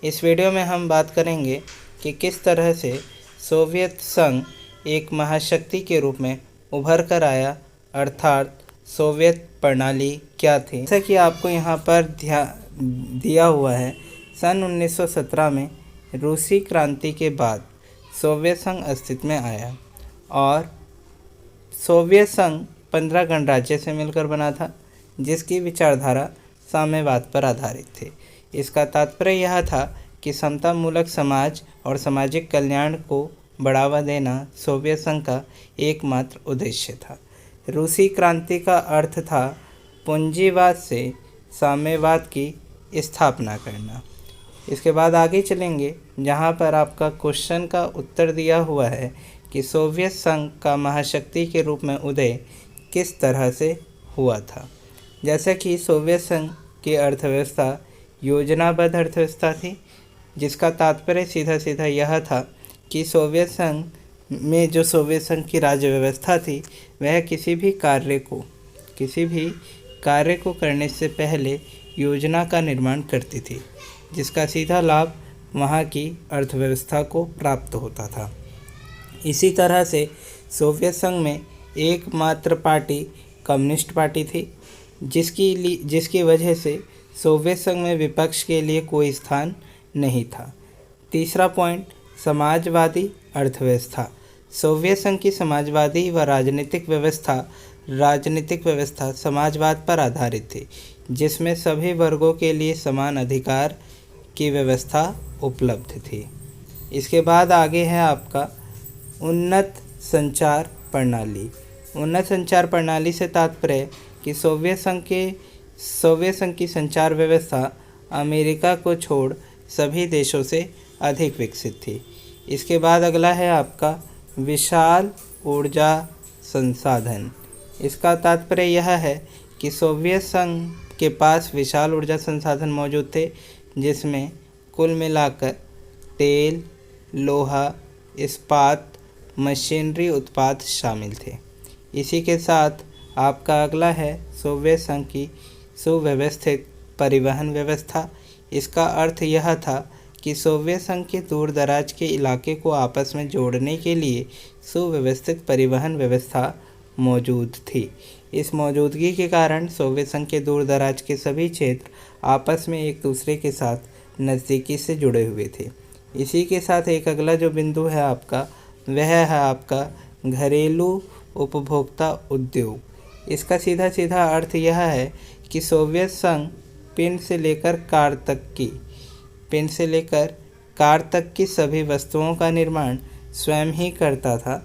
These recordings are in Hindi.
इस वीडियो में हम बात करेंगे कि किस तरह से सोवियत संघ एक महाशक्ति के रूप में उभर कर आया, अर्थात सोवियत प्रणाली क्या थी। जैसा कि आपको यहाँ पर दिया हुआ है, सन 1917 में रूसी क्रांति के बाद सोवियत संघ अस्तित्व में आया और सोवियत संघ 15 गणराज्य से मिलकर बना था, जिसकी विचारधारा साम्यवाद पर आधारित थी। इसका तात्पर्य यह था कि समतामूलक समाज और सामाजिक कल्याण को बढ़ावा देना सोवियत संघ का एकमात्र उद्देश्य था। रूसी क्रांति का अर्थ था पूंजीवाद से साम्यवाद की स्थापना करना। इसके बाद आगे चलेंगे, जहाँ पर आपका क्वेश्चन का उत्तर दिया हुआ है कि सोवियत संघ का महाशक्ति के रूप में उदय किस तरह से हुआ था। जैसे कि सोवियत संघ की अर्थव्यवस्था योजनाबद्ध अर्थव्यवस्था थी, जिसका तात्पर्य सीधा सीधा यह था कि सोवियत संघ में जो सोवियत संघ की राज्य व्यवस्था थी, वह किसी भी कार्य को करने से पहले योजना का निर्माण करती थी, जिसका सीधा लाभ वहाँ की अर्थव्यवस्था को प्राप्त होता था। इसी तरह से सोवियत संघ में एकमात्र पार्टी कम्युनिस्ट पार्टी थी, जिसकी वजह से सोवियत संघ में विपक्ष के लिए कोई स्थान नहीं था। तीसरा पॉइंट, समाजवादी अर्थव्यवस्था। सोवियत संघ की समाजवादी व राजनीतिक व्यवस्था समाजवाद पर आधारित थी, जिसमें सभी वर्गों के लिए समान अधिकार की व्यवस्था उपलब्ध थी। इसके बाद आगे है आपका उन्नत संचार प्रणाली। उन्नत संचार प्रणाली से तात्पर्य कि सोवियत संघ की संचार व्यवस्था अमेरिका को छोड़ सभी देशों से अधिक विकसित थी। इसके बाद अगला है आपका विशाल ऊर्जा संसाधन। इसका तात्पर्य यह है कि सोवियत संघ के पास विशाल ऊर्जा संसाधन मौजूद थे, जिसमें कुल मिलाकर तेल, लोहा, इस्पात, मशीनरी उत्पाद शामिल थे। इसी के साथ आपका अगला है सोवियत संघ की सुव्यवस्थित परिवहन व्यवस्था। इसका अर्थ यह था कि सोवियत संघ के दूर दराज के इलाके को आपस में जोड़ने के लिए सुव्यवस्थित परिवहन व्यवस्था मौजूद थी। इस मौजूदगी के कारण सोवियत संघ के दूर दराज के सभी क्षेत्र आपस में एक दूसरे के साथ नज़दीकी से जुड़े हुए थे। इसी के साथ एक अगला जो बिंदु है आपका, वह है आपका घरेलू उपभोक्ता उद्योग। इसका सीधा सीधा अर्थ यह है कि सोवियत संघ पिन से लेकर कार तक की सभी वस्तुओं का निर्माण स्वयं ही करता था,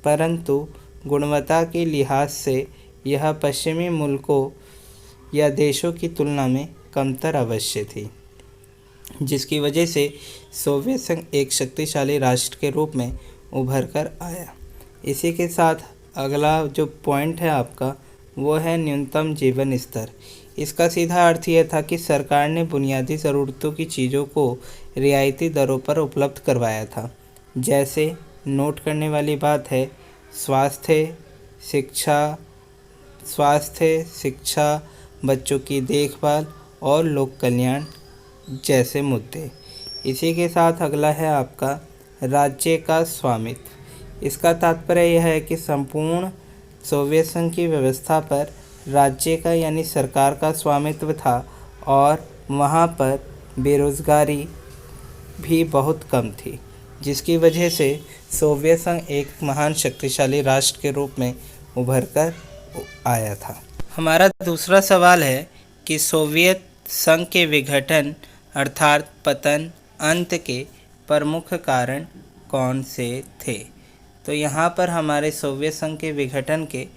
परंतु गुणवत्ता के लिहाज से यह पश्चिमी मुल्कों या देशों की तुलना में कमतर अवश्य थी, जिसकी वजह से सोवियत संघ एक शक्तिशाली राष्ट्र के रूप में उभर कर आया। इसी के साथ अगला जो पॉइंट है आपका, वो है न्यूनतम जीवन स्तर। इसका सीधा अर्थ यह था कि सरकार ने बुनियादी ज़रूरतों की चीज़ों को रियायती दरों पर उपलब्ध करवाया था। जैसे नोट करने वाली बात है स्वास्थ्य, शिक्षा, बच्चों की देखभाल और लोक कल्याण जैसे मुद्दे। इसी के साथ अगला है आपका राज्य का स्वामित्व। इसका तात्पर्य यह है कि संपूर्ण सोवियत संघ की व्यवस्था पर राज्य का यानी सरकार का स्वामित्व था और वहाँ पर बेरोज़गारी भी बहुत कम थी, जिसकी वजह से सोवियत संघ एक महान शक्तिशाली राष्ट्र के रूप में उभर कर आया था। हमारा दूसरा सवाल है कि सोवियत संघ के विघटन अर्थात पतन अंत के प्रमुख कारण कौन से थे। तो यहाँ पर हमारे सोवियत संघ के विघटन के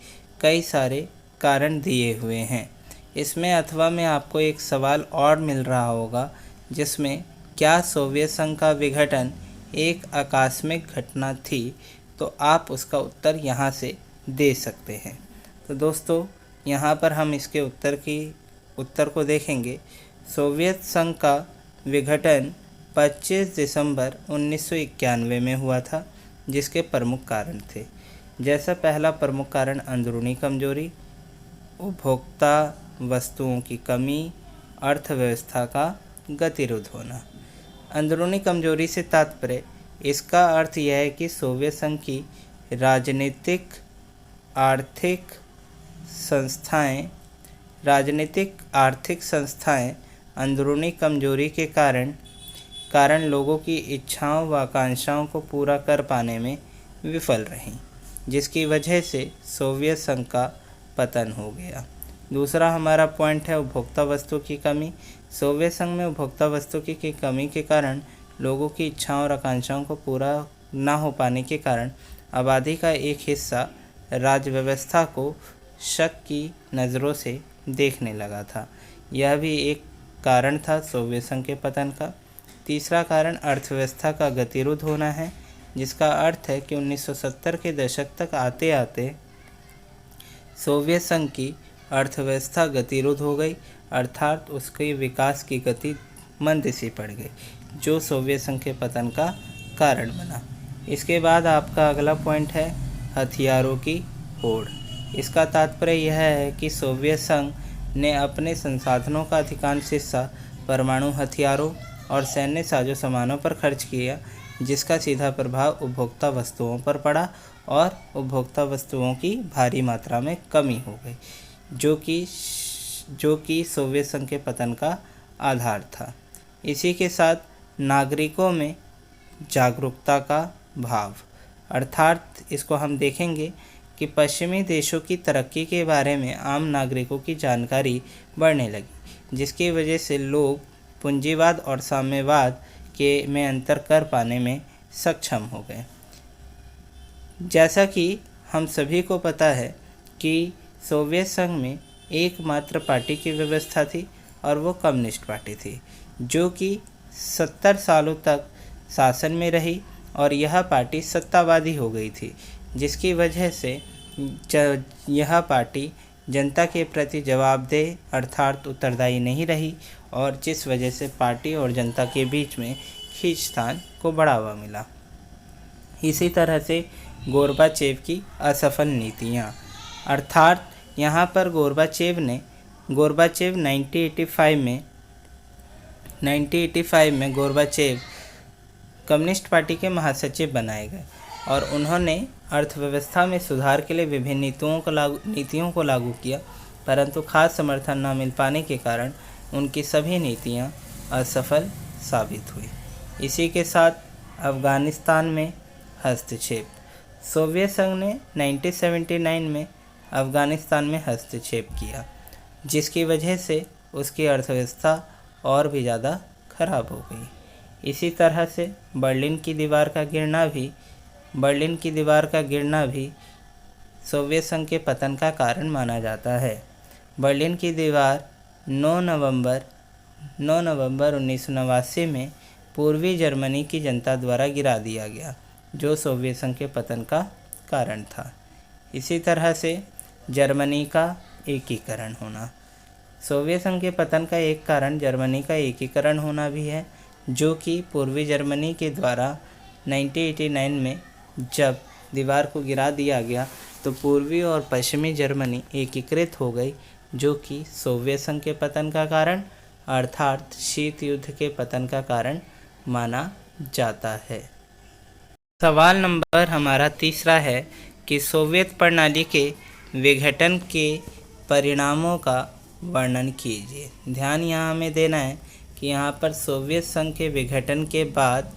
कई सारे कारण दिए हुए हैं। इसमें अथवा में आपको एक सवाल और मिल रहा होगा, जिसमें क्या सोवियत संघ का विघटन एक आकस्मिक घटना थी, तो आप उसका उत्तर यहाँ से दे सकते हैं। तो दोस्तों, यहाँ पर हम इसके उत्तर को देखेंगे। सोवियत संघ का विघटन 25 दिसंबर 1991 में हुआ था, जिसके प्रमुख कारण थे। जैसा पहला प्रमुख कारण अंदरूनी कमजोरी, उपभोक्ता वस्तुओं की कमी, अर्थव्यवस्था का गतिरोध होना। अंदरूनी कमजोरी से तात्पर्य इसका अर्थ यह है कि सोवियत संघ की राजनीतिक आर्थिक संस्थाएं अंदरूनी कमजोरी के कारण लोगों की इच्छाओं व आकांक्षाओं को पूरा कर पाने में विफल रहीं, जिसकी वजह से सोवियत संघ का पतन हो गया। दूसरा हमारा पॉइंट है उपभोक्ता वस्तु की कमी। सोवियत संघ में उपभोक्ता वस्तु की कमी के कारण लोगों की इच्छाओं और आकांक्षाओं को पूरा न हो पाने के कारण आबादी का एक हिस्सा राज्य व्यवस्था को शक की नज़रों से देखने लगा था। यह भी एक कारण था सोवियत संघ के पतन का। तीसरा कारण अर्थव्यवस्था का गतिरोध होना है, जिसका अर्थ है कि 1970 के दशक तक आते आते सोवियत संघ की अर्थव्यवस्था गतिरोध हो गई, अर्थात उसके विकास की गति मंद सी पड़ गई, जो सोवियत संघ के पतन का कारण बना। इसके बाद आपका अगला पॉइंट है हथियारों की होड़। इसका तात्पर्य यह है कि सोवियत संघ ने अपने संसाधनों का अधिकांश हिस्सा परमाणु हथियारों और सैन्य साजो सामानों पर खर्च किया, जिसका सीधा प्रभाव उपभोक्ता वस्तुओं पर पड़ा और उपभोक्ता वस्तुओं की भारी मात्रा में कमी हो गई, जो कि सोवियत संघ के पतन का आधार था। इसी के साथ नागरिकों में जागरूकता का भाव, अर्थात इसको हम देखेंगे कि पश्चिमी देशों की तरक्की के बारे में आम नागरिकों की जानकारी बढ़ने लगी, जिसकी वजह से लोग पूंजीवाद और साम्यवाद में अंतर कर पाने में सक्षम हो गए। जैसा कि हम सभी को पता है कि सोवियत संघ में एकमात्र पार्टी की व्यवस्था थी और वो कम्युनिस्ट पार्टी थी, जो कि 70 सालों तक शासन में रही और यह पार्टी सत्तावादी हो गई थी, जिसकी वजह से यह पार्टी जनता के प्रति जवाबदेह अर्थात उत्तरदायी नहीं रही और जिस वजह से पार्टी और जनता के बीच में खींचतान को बढ़ावा मिला। इसी तरह से गोर्बाचेव की असफल नीतियाँ, अर्थात यहाँ पर गोर्बाचेव 1985 में गोर्बाचेव कम्युनिस्ट पार्टी के महासचिव बनाए गए और उन्होंने अर्थव्यवस्था में सुधार के लिए विभिन्न नीतियों को लागू किया, परंतु खास समर्थन न मिल पाने के कारण उनकी सभी नीतियां असफल साबित हुई। इसी के साथ अफ़गानिस्तान में हस्तक्षेप। सोवियत संघ ने 1979 में अफ़गानिस्तान में हस्तक्षेप किया, जिसकी वजह से उसकी अर्थव्यवस्था और भी ज़्यादा खराब हो गई। इसी तरह से बर्लिन की दीवार का गिरना भी सोवियत संघ के पतन का कारण माना जाता है। बर्लिन की दीवार 9 नवंबर 1989 में पूर्वी जर्मनी की जनता द्वारा गिरा दिया गया, जो सोवियत संघ के पतन का कारण था। इसी तरह से जर्मनी का एकीकरण होना। सोवियत संघ के पतन का एक कारण जर्मनी का एकीकरण होना भी है, जो कि पूर्वी जर्मनी के द्वारा 1989 में जब दीवार को गिरा दिया गया तो पूर्वी और पश्चिमी जर्मनी एकीकृत हो गई, जो कि सोवियत संघ के पतन का कारण अर्थात शीत युद्ध के पतन का कारण माना जाता है। सवाल नंबर हमारा तीसरा है कि सोवियत प्रणाली के विघटन के परिणामों का वर्णन कीजिए। ध्यान यहाँ हमें देना है कि यहाँ पर सोवियत संघ के विघटन के बाद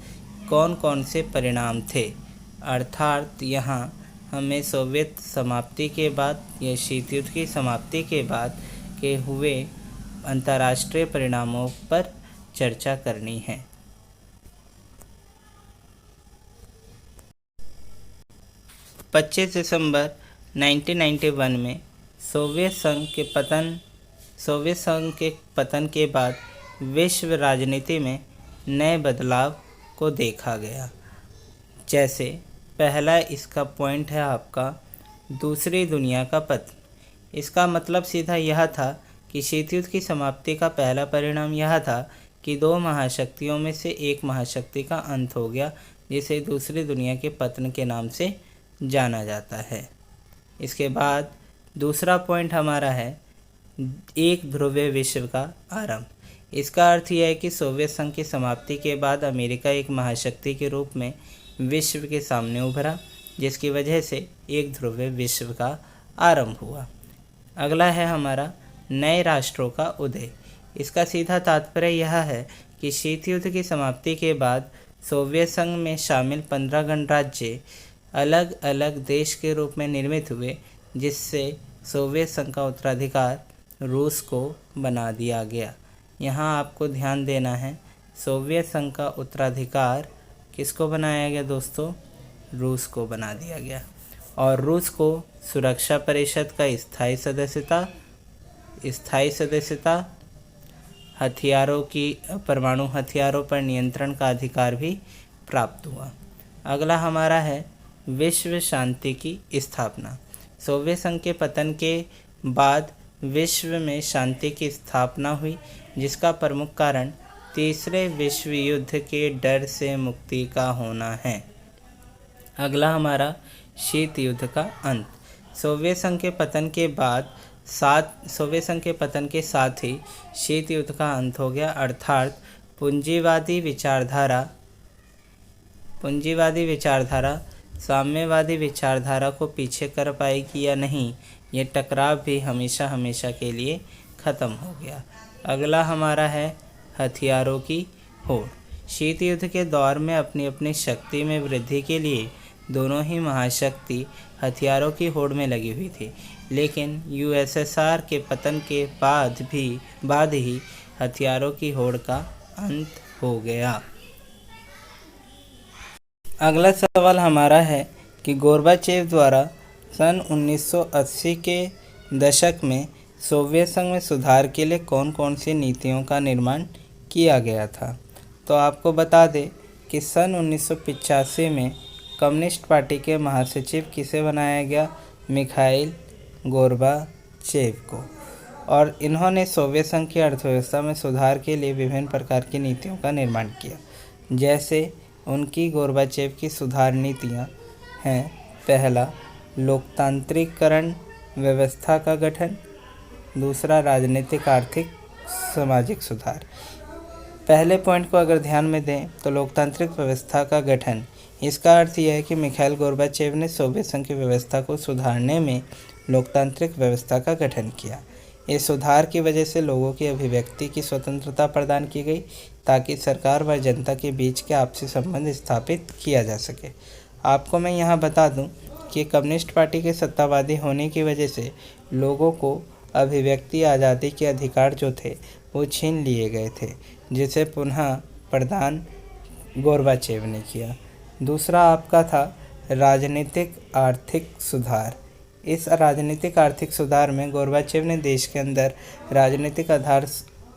कौन कौन से परिणाम थे, अर्थात यहाँ हमें सोवियत समाप्ति के बाद या शीत युद्ध की समाप्ति के बाद के हुए अंतर्राष्ट्रीय परिणामों पर चर्चा करनी है। 25 दिसंबर 1991 में सोवियत संघ के पतन के बाद विश्व राजनीति में नए बदलाव को देखा गया। जैसे पहला इसका पॉइंट है आपका दूसरी दुनिया का पतन। इसका मतलब सीधा यह था कि शीत युद्ध की समाप्ति का पहला परिणाम यह था कि दो महाशक्तियों में से एक महाशक्ति का अंत हो गया, जिसे दूसरी दुनिया के पतन के नाम से जाना जाता है। इसके बाद दूसरा पॉइंट हमारा है एक ध्रुवीय विश्व का आरंभ। इसका अर्थ यह है कि सोवियत संघ की समाप्ति के बाद अमेरिका एक महाशक्ति के रूप में विश्व के सामने उभरा, जिसकी वजह से एक ध्रुवीय विश्व का आरंभ हुआ। अगला है हमारा नए राष्ट्रों का उदय। इसका सीधा तात्पर्य यह है कि शीत युद्ध की समाप्ति के बाद सोवियत संघ में शामिल 15 गणराज्य अलग अलग देश के रूप में निर्मित हुए, जिससे सोवियत संघ का उत्तराधिकार रूस को बना दिया गया। यहाँ आपको ध्यान देना है, सोवियत संघ का उत्तराधिकार किसको बनाया गया दोस्तों? रूस को बना दिया गया। और रूस को सुरक्षा परिषद का स्थायी सदस्यता, हथियारों की परमाणु हथियारों पर नियंत्रण का अधिकार भी प्राप्त हुआ। अगला हमारा है विश्व शांति की स्थापना। सोवियत संघ के पतन के बाद विश्व में शांति की स्थापना हुई, जिसका प्रमुख कारण तीसरे विश्व युद्ध के डर से मुक्ति का होना है। अगला हमारा शीत युद्ध का अंत। सोवियत संघ के पतन के साथ ही शीत युद्ध का अंत हो गया, अर्थात पूंजीवादी विचारधारा साम्यवादी विचारधारा को पीछे कर पाएगी या नहीं, ये टकराव भी हमेशा हमेशा के लिए ख़त्म हो गया। अगला हमारा है हथियारों की होड़। शीत युद्ध के दौर में अपनी अपनी शक्ति में वृद्धि के लिए दोनों ही महाशक्ति हथियारों की होड़ में लगी हुई थी, लेकिन यूएसएसआर के पतन के बाद ही हथियारों की होड़ का अंत हो गया। अगला सवाल हमारा है कि गोर्बाचेव द्वारा सन 1980 के दशक में सोवियत संघ में सुधार के लिए कौन कौन सी नीतियों का निर्माण किया गया था। तो आपको बता दें कि सन 1985 में कम्युनिस्ट पार्टी के महासचिव किसे बनाया गया? मिखाइल गोर्बाचेव को। और इन्होंने सोवियत संघ की अर्थव्यवस्था में सुधार के लिए विभिन्न प्रकार की नीतियों का निर्माण किया। जैसे उनकी गोर्बाचेव की सुधार नीतियाँ हैं, पहला लोकतांत्रिकरण व्यवस्था का गठन, दूसरा राजनीतिक आर्थिक सामाजिक सुधार। पहले पॉइंट को अगर ध्यान में दें तो लोकतांत्रिक व्यवस्था का गठन, इसका अर्थ यह है कि मिखाइल गोर्बाचेव ने सोवियत संघ की व्यवस्था को सुधारने में लोकतांत्रिक व्यवस्था का गठन किया। इस सुधार की वजह से लोगों की अभिव्यक्ति की स्वतंत्रता प्रदान की गई, ताकि सरकार व जनता के बीच के आपसी संबंध स्थापित किया जा सके। आपको मैं यहाँ बता दूँ कि कम्युनिस्ट पार्टी के सत्तावादी होने की वजह से लोगों को अभिव्यक्ति आज़ादी के अधिकार जो थे वो छीन लिए गए थे, जिसे पुनः प्रदान गोर्बाचेव ने किया। दूसरा आपका था राजनीतिक आर्थिक सुधार। इस राजनीतिक आर्थिक सुधार में गोर्बाचेव ने देश के अंदर राजनीतिक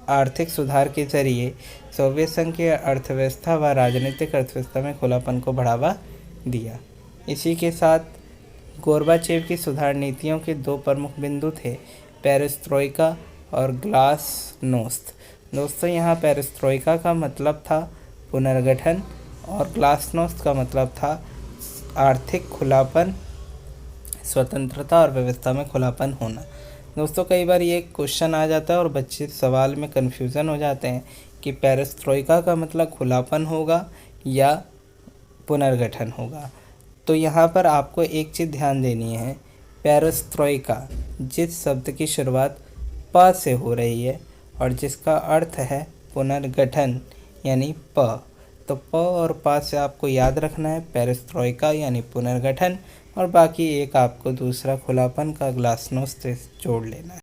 आर्थिक सुधार के जरिए सोवियत संघ की अर्थव्यवस्था व राजनीतिक अर्थव्यवस्था में खुलापन को बढ़ावा दिया। इसी के साथ गोर्बाचेव की सुधार नीतियों के दो प्रमुख बिंदु थे, पेरेस्ट्रोइका और ग्लासनोस्त। दोस्तों, यहाँ पेरेस्ट्रोइका का मतलब था पुनर्गठन और ग्लासनोस्त का मतलब था आर्थिक खुलापन, स्वतंत्रता और व्यवस्था में खुलापन होना। दोस्तों, कई बार ये क्वेश्चन आ जाता है और बच्चे सवाल में कन्फ्यूज़न हो जाते हैं कि पेरेस्ट्रोइका का मतलब खुलापन होगा या पुनर्गठन होगा। तो यहाँ पर आपको एक चीज़ ध्यान देनी है, पेरेस्ट्रोइका जिस शब्द की शुरुआत प से हो रही है और जिसका अर्थ है पुनर्गठन यानी प, तो प और प से आपको याद रखना है पेरेस्ट्रोइका यानी पुनर्गठन, और बाकी एक आपको दूसरा खुलापन का ग्लासनोस्त जोड़ लेना है।